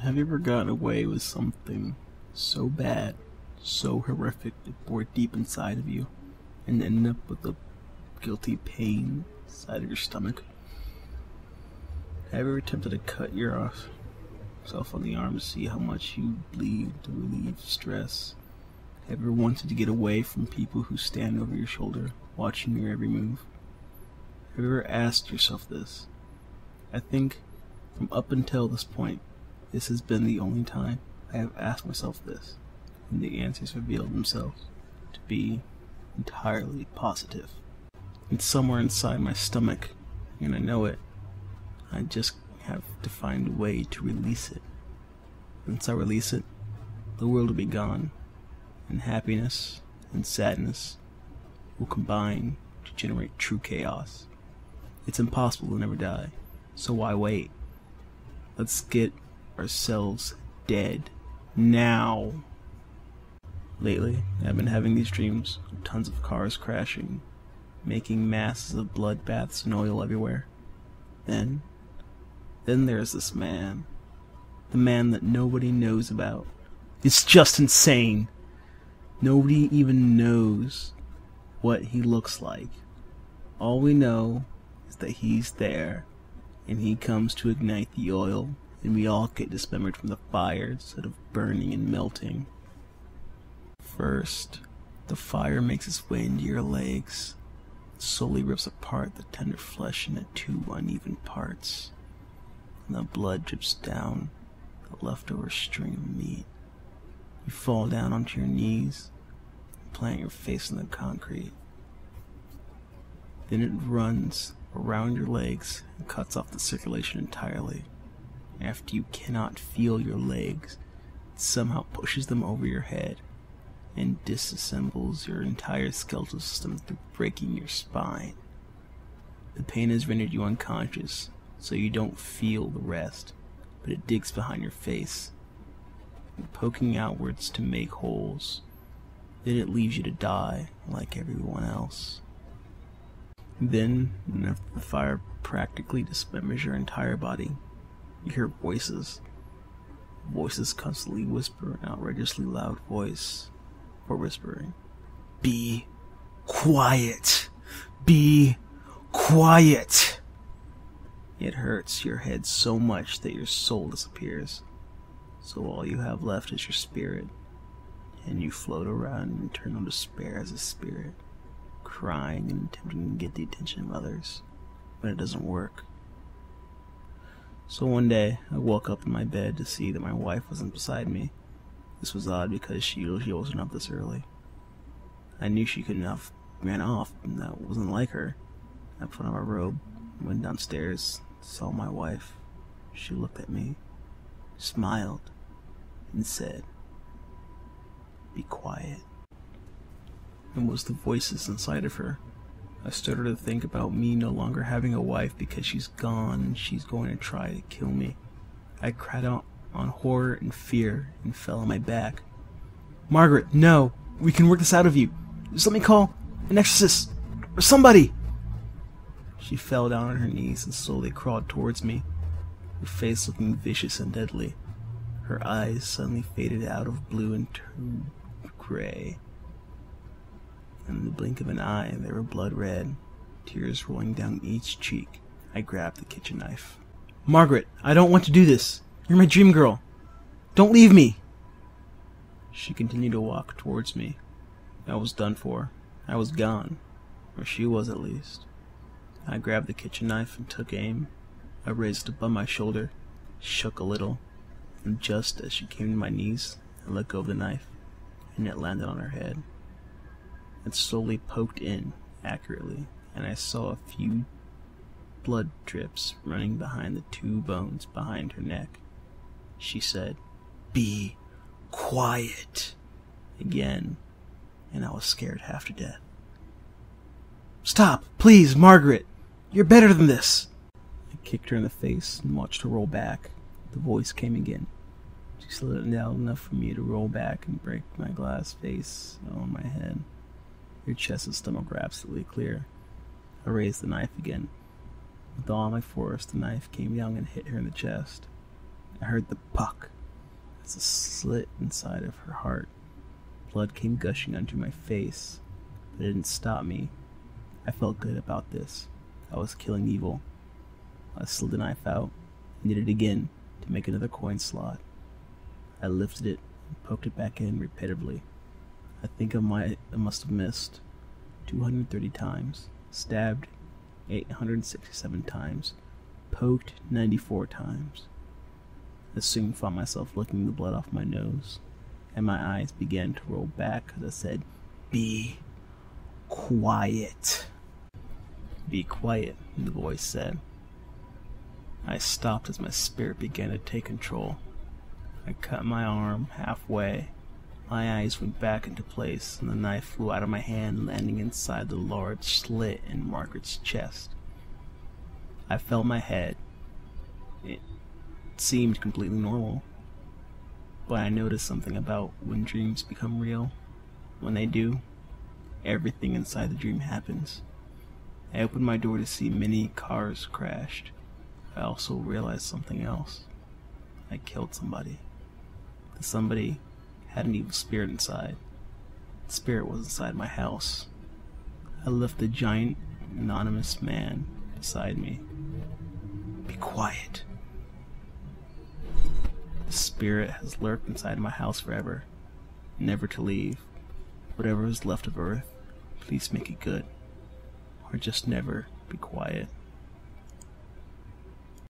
Have you ever gotten away with something so bad, so horrific, it bored deep inside of you, and ended up with a guilty pain inside of your stomach? Have you ever attempted to cut yourself on the arm to see how much you bleed to relieve stress? Have you ever wanted to get away from people who stand over your shoulder, watching your every move? Have you ever asked yourself this? I think, from up until this point, this has been the only time I have asked myself this, and the answers revealed themselves to be entirely positive. It's somewhere inside my stomach, and I know it. I just have to find a way to release it. Once I release it, the world will be gone, and happiness and sadness will combine to generate true chaos. It's impossible to never die, so why wait? Let's get ourselves dead now. Lately, I've been having these dreams of tons of cars crashing, making masses of bloodbaths and oil everywhere. Then there's this man. The man that nobody knows about. It's just insane. Nobody even knows what he looks like. All we know is that he's there, and he comes to ignite the oil, and we all get dismembered from the fire instead of burning and melting. First, the fire makes its way into your legs. It slowly rips apart the tender flesh into two uneven parts, and the blood drips down the leftover string of meat. You fall down onto your knees and plant your face in the concrete. Then it runs around your legs and cuts off the circulation entirely. After you cannot feel your legs, it somehow pushes them over your head and disassembles your entire skeletal system through breaking your spine. The pain has rendered you unconscious, so you don't feel the rest, but it digs behind your face, poking outwards to make holes. Then it leaves you to die like everyone else. Then, after the fire practically dismembers your entire body, you hear voices. Voices constantly whisper an outrageously loud voice for whispering. Be quiet! Be quiet! It hurts your head so much that your soul disappears. So all you have left is your spirit, and you float around in eternal despair as a spirit, crying and attempting to get the attention of others, but it doesn't work. So one day, I woke up in my bed to see that my wife wasn't beside me. This was odd because she usually wasn't up this early. I knew she couldn't have ran off, and that wasn't like her. I put on my robe, went downstairs, saw my wife. She looked at me, smiled, and said, "Be quiet." It was the voices inside of her. I started to think about me no longer having a wife because she's gone and she's going to try to kill me. I cried out on horror and fear and fell on my back. "Margaret, no! We can work this out of you! Just let me call an exorcist or somebody!" She fell down on her knees and slowly crawled towards me, her face looking vicious and deadly. Her eyes suddenly faded out of blue and turned gray. In the blink of an eye, they were blood red, tears rolling down each cheek. I grabbed the kitchen knife. "Margaret, I don't want to do this. You're my dream girl. Don't leave me." She continued to walk towards me. I was done for. I was gone. Or she was, at least. I grabbed the kitchen knife and took aim. I raised it above my shoulder, shook a little, and just as she came to my knees, I let go of the knife, and it landed on her head. It slowly poked in, accurately, and I saw a few blood drips running behind the two bones behind her neck. She said, "Be quiet," again, and I was scared half to death. "Stop, please, Margaret! You're better than this!" I kicked her in the face and watched her roll back. The voice came again. She slid it down enough for me to roll back and break my glass face on my head. Your chest and stomach were absolutely clear. I raised the knife again. With all my force, the knife came down and hit her in the chest. I heard the puck as a slit inside of her heart. Blood came gushing onto my face, but it didn't stop me. I felt good about this. I was killing evil. I slid the knife out and did it again to make another coin slot. I lifted it and poked it back in repeatedly. I think I must have missed 230 times, stabbed 867 times, poked 94 times. I soon found myself licking the blood off my nose, and my eyes began to roll back as I said, "Be quiet." "Be quiet," the voice said. I stopped as my spirit began to take control. I cut my arm halfway. My eyes went back into place, and the knife flew out of my hand, landing inside the large slit in Margaret's chest. I felt my head. It seemed completely normal, but I noticed something about when dreams become real. When they do, everything inside the dream happens. I opened my door to see many cars crashed. I also realized something else. I killed somebody. The somebody had an evil spirit inside. The spirit was inside my house. I left the giant, anonymous man beside me. "Be quiet." The spirit has lurked inside my house forever, never to leave. Whatever is left of Earth, please make it good. Or just never be quiet.